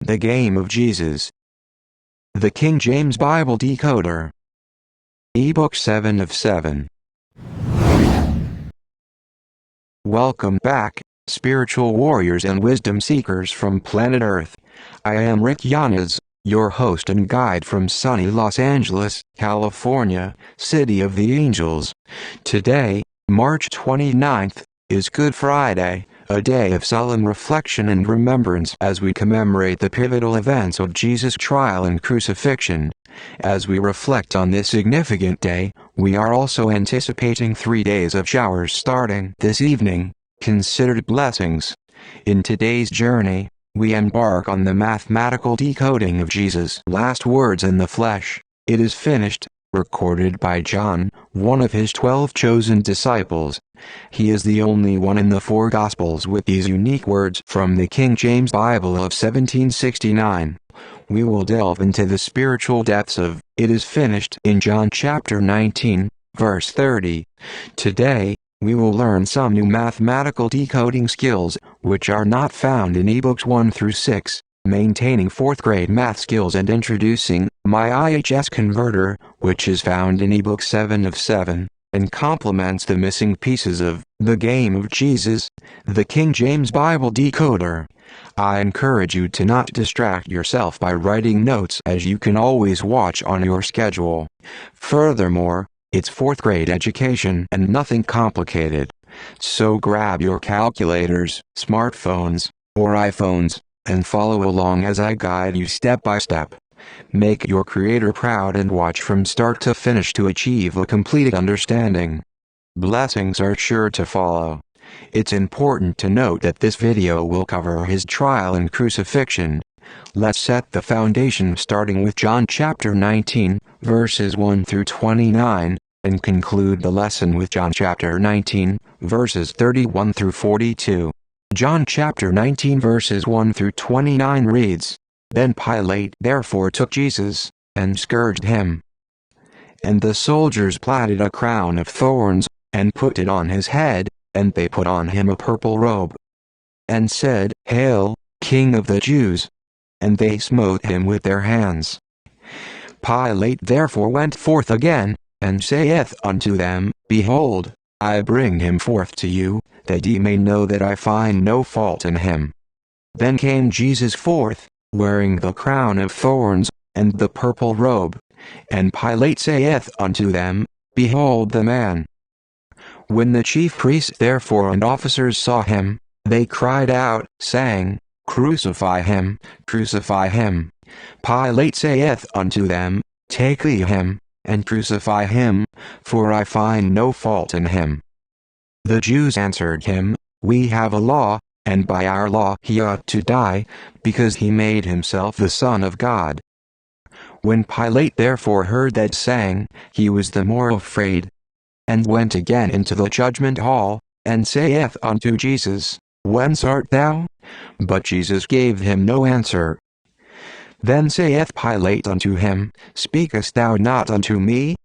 The Game of Jesus. The King James Bible Decoder. Ebook 7 of 7. Welcome back, spiritual warriors and wisdom seekers from planet Earth. I am Rick Yanez, your host and guide from sunny Los Angeles, California, City of the Angels. Today, March 29th, is Good Friday, a day of solemn reflection and remembrance as we commemorate the pivotal events of Jesus' trial and crucifixion. As we reflect on this significant day, we are also anticipating 3 days of showers starting this evening, considered blessings. In today's journey, we embark on the mathematical decoding of Jesus' last words in the flesh. It is finished, recorded by John, one of his 12 chosen disciples. He is the only one in the 4 Gospels with these unique words from the King James Bible of 1769. We will delve into the spiritual depths of "it is finished" in John chapter 19, verse 30. Today, we will learn some new mathematical decoding skills, which are not found in ebooks 1 through 6. Maintaining 4th grade math skills and introducing my IHS converter, which is found in ebook 7 of 7, and complements the missing pieces of The Game of Jesus, the King James Bible Decoder. I encourage you to not distract yourself by writing notes, as you can always watch on your schedule. Furthermore, it's 4th grade education and nothing complicated. So grab your calculators, smartphones, or iPhones, and follow along as I guide you step by step. Make your creator proud and watch from start to finish to achieve a complete understanding. Blessings are sure to follow. It's important to note that this video will cover his trial and crucifixion. Let's set the foundation starting with John chapter 19, verses 1 through 29, and conclude the lesson with John chapter 19, verses 31 through 42. John chapter 19 verses 1 through 29 reads, "Then Pilate therefore took Jesus, and scourged him. And the soldiers plaited a crown of thorns, and put it on his head, and they put on him a purple robe. And said, Hail, King of the Jews! And they smote him with their hands. Pilate therefore went forth again, and saith unto them, Behold, I bring him forth to you, that ye may know that I find no fault in him. Then came Jesus forth, wearing the crown of thorns, and the purple robe. And Pilate saith unto them, Behold the man. When the chief priests therefore and officers saw him, they cried out, saying, Crucify him, crucify him. Pilate saith unto them, Take ye him, and crucify him, for I find no fault in him. The Jews answered him, We have a law, and by our law he ought to die, because he made himself the Son of God. When Pilate therefore heard that saying, he was the more afraid, and went again into the judgment hall, and saith unto Jesus, Whence art thou? But Jesus gave him no answer. Then saith Pilate unto him, Speakest thou not unto me?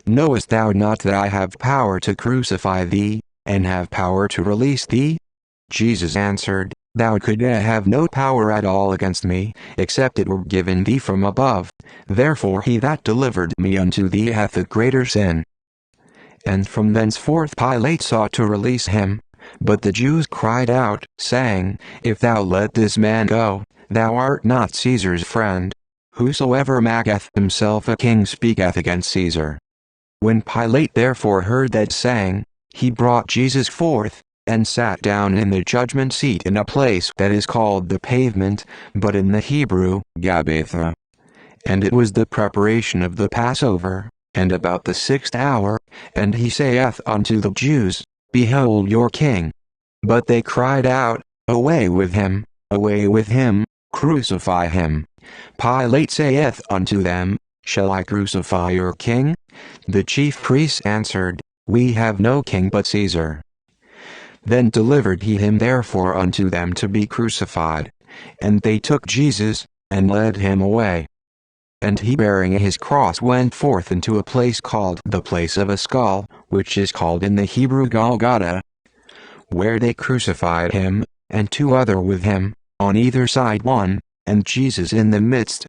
Knowest thou not that I have power to crucify thee, and have power to release thee? Jesus answered, Thou couldst have no power at all against me, except it were given thee from above. Therefore he that delivered me unto thee hath a greater sin. And from thenceforth Pilate sought to release him. But the Jews cried out, saying, If thou let this man go, thou art not Caesar's friend. Whosoever maketh himself a king speaketh against Caesar. When Pilate therefore heard that saying, he brought Jesus forth, and sat down in the judgment seat in a place that is called the Pavement, but in the Hebrew, Gabbatha. And it was the preparation of the Passover, and about the 6th hour, and he saith unto the Jews, Behold your king. But they cried out, Away with him, crucify him. Pilate saith unto them, Shall I crucify your king? The chief priests answered, We have no king but Caesar. Then delivered he him therefore unto them to be crucified. And they took Jesus, and led him away. And he bearing his cross went forth into a place called the place of a skull, which is called in the Hebrew Golgotha, where they crucified him, and 2 other with him, on either side one, and Jesus in the midst.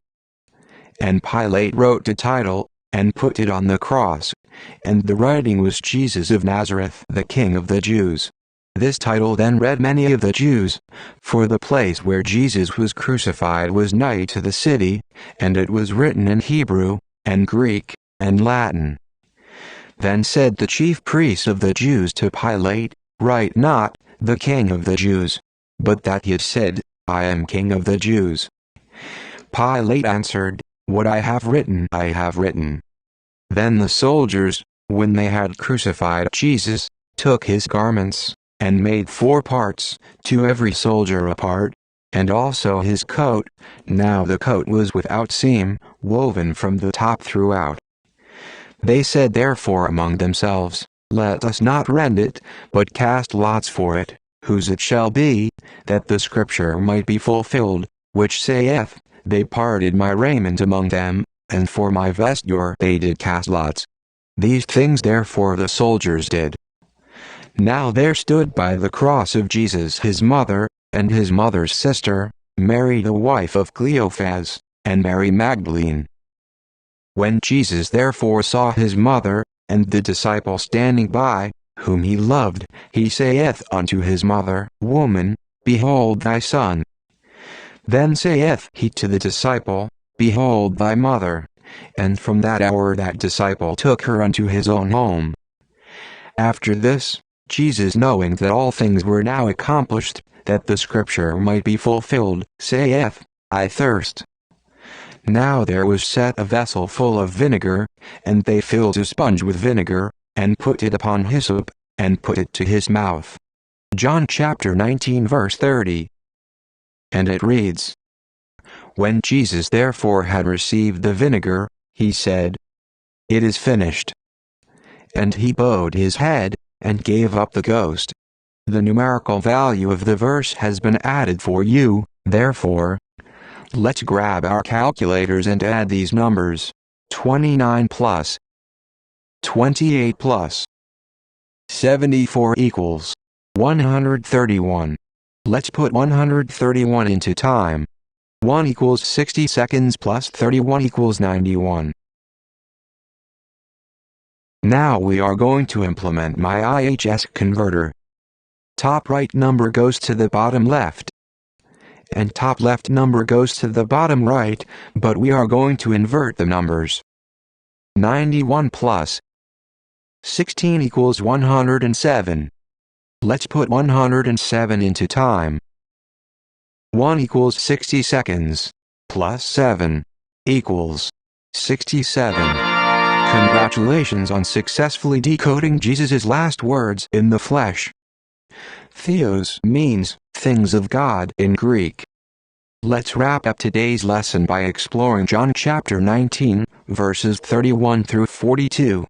And Pilate wrote the title, and put it on the cross, and the writing was Jesus of Nazareth, the King of the Jews. This title then read many of the Jews, for the place where Jesus was crucified was nigh to the city, and it was written in Hebrew, and Greek, and Latin. Then said the chief priests of the Jews to Pilate, Write not, the King of the Jews, but that he said, I am King of the Jews. Pilate answered, What I have written I have written. Then the soldiers, when they had crucified Jesus, took his garments, and made 4 parts, to every soldier a part, and also his coat. Now the coat was without seam, woven from the top throughout. They said therefore among themselves, Let us not rend it, but cast lots for it, whose it shall be, that the scripture might be fulfilled, which saith, They parted my raiment among them, and for my vesture they did cast lots. These things therefore the soldiers did. Now there stood by the cross of Jesus his mother, and his mother's sister, Mary the wife of Cleophas, and Mary Magdalene. When Jesus therefore saw his mother, and the disciple standing by, whom he loved, he saith unto his mother, Woman, behold thy son. Then saith he to the disciple, Behold thy mother. And from that hour that disciple took her unto his own home. After this, Jesus, knowing that all things were now accomplished, that the scripture might be fulfilled, saith, I thirst. Now there was set a vessel full of vinegar, and they filled a sponge with vinegar, and put it upon hyssop, and put it to his mouth. John chapter 19 verse 30. And it reads, When Jesus therefore had received the vinegar, he said, It is finished. And he bowed his head, and gave up the ghost. The numerical value of the verse has been added for you, therefore. Let's grab our calculators and add these numbers. 29 plus 28 plus 74 equals 131. Let's put 131 into time. 1 equals 60 seconds plus 31 equals 91. Now we are going to implement my IHS converter. Top right number goes to the bottom left, and top left number goes to the bottom right, but we are going to invert the numbers. 91 plus 16 equals 107. Let's put 107 into time. 1 equals 60 seconds, plus 7, equals 67. Congratulations on successfully decoding Jesus' last words in the flesh. Theos means things of God in Greek. Let's wrap up today's lesson by exploring John chapter 19, verses 31 through 42.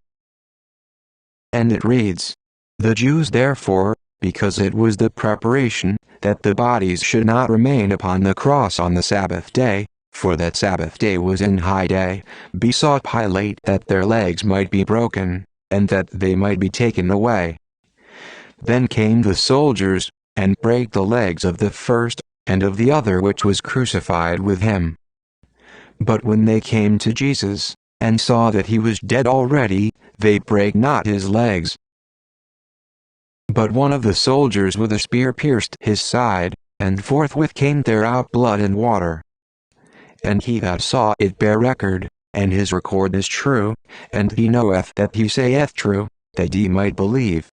And it reads, The Jews therefore, because it was the preparation, that the bodies should not remain upon the cross on the Sabbath day, for that Sabbath day was in high day, besought Pilate that their legs might be broken, and that they might be taken away. Then came the soldiers, and brake the legs of the first, and of the other which was crucified with him. But when they came to Jesus, and saw that he was dead already, they brake not his legs. But one of the soldiers with a spear pierced his side, and forthwith came there out blood and water. And he that saw it bare record, and his record is true, and he knoweth that he saith true, that ye might believe.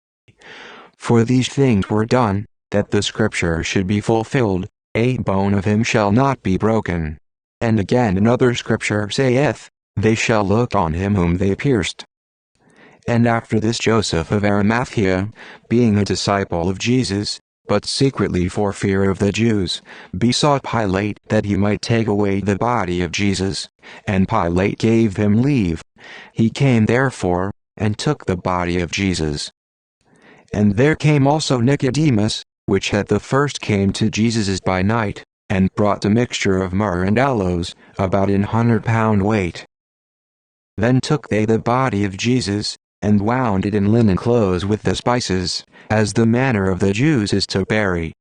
For these things were done, that the scripture should be fulfilled, A bone of him shall not be broken. And again another scripture saith, They shall look on him whom they pierced. And after this Joseph of Arimathea, being a disciple of Jesus, but secretly for fear of the Jews, besought Pilate that he might take away the body of Jesus, and Pilate gave him leave. He came therefore, and took the body of Jesus. And there came also Nicodemus, which at the first came to Jesus by night, and brought a mixture of myrrh and aloes, about 100 pound weight. Then took they the body of Jesus, and wound it in linen clothes with the spices, as the manner of the Jews is to bury.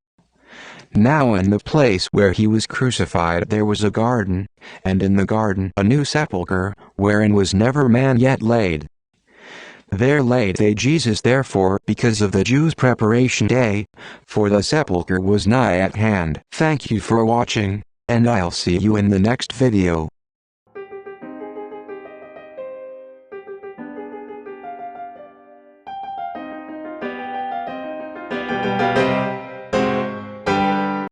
Now in the place where he was crucified there was a garden, and in the garden a new sepulchre, wherein was never man yet laid. There laid they Jesus therefore, because of the Jews' preparation day, for the sepulchre was nigh at hand. Thank you for watching, and I'll see you in the next video.